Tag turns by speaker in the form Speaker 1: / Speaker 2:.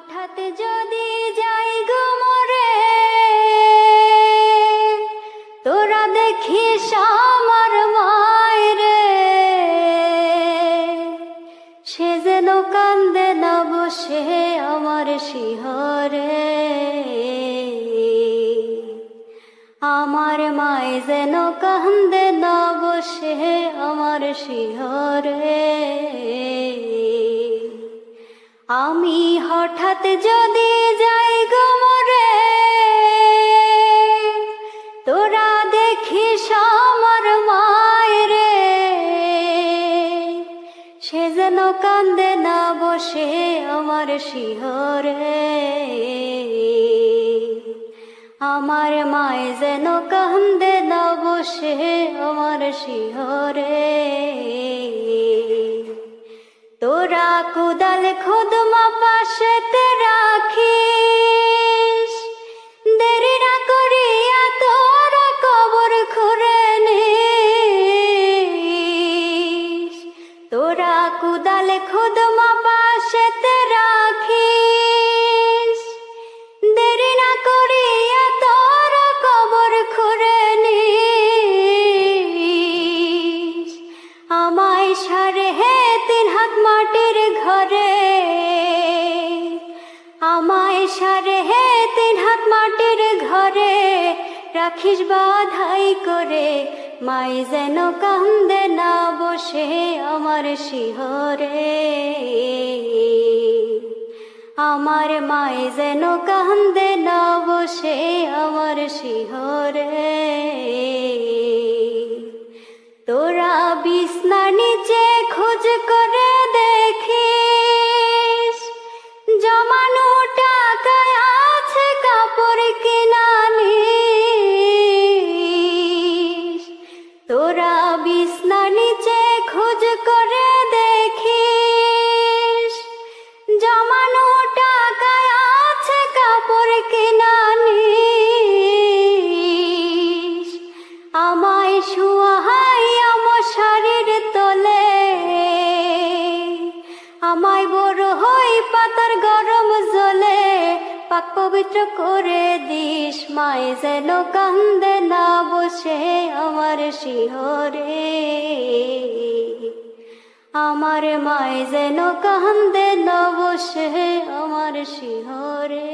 Speaker 1: হঠাৎ যদি যাই গো মরে, তোরা দেখিস আমার মায়েরে, সে যেন কান্দে না বসে আমার শিহরে। আমার মায় যেন কান্দে না বসে আমার শিহরে। আমি হঠাৎ যদি যাই গো মরে, তোরা দেখিস আমার মায়েরে, সে যেন কান্দে না বসে আমার শিহরে। আমার মায় যেন কান্দে না বসে আমার শিহরে। তোরা কোদাল খুদমা পাশেতে রাখিস, দেরি না করিয়া তোরা কবর খুঁড়ে নিস। তোরা কোদাল খুদমা পাশেতে রাখিস, দেরি না করিয়া তোরা কবর খুঁড়ে নিস। আমায় সারে হে 3 হাত মাটির ঘরে, আমায় সারে হে 3 হাত মাটির ঘরে, রাখিস বাধাই করে। মাই যেন কান্দে না বসে আমার শিহরে। আমার মাই যেন কান্দে না বসে আমার শিহরে। তোরা বিছনার নিচে খোঁজ করে দেখিস, জমানো টাকায় আছে কাপড় কিনা নিস। তোরা বিছনার নিচে খোঁজ করে দেখিস, জমানো টাকায় আছে কাপড় কিনা নিস। আমায় শুয়াই আমার শাড়ির তলে, আমায় বড় হই পাতার গরম জলে, পাক পবিত্র করে দিস। মায় যেন কান্দে না বসে আমার শিহরে। আমার মায় যেন কান্দে না বসে আমার শিহরে।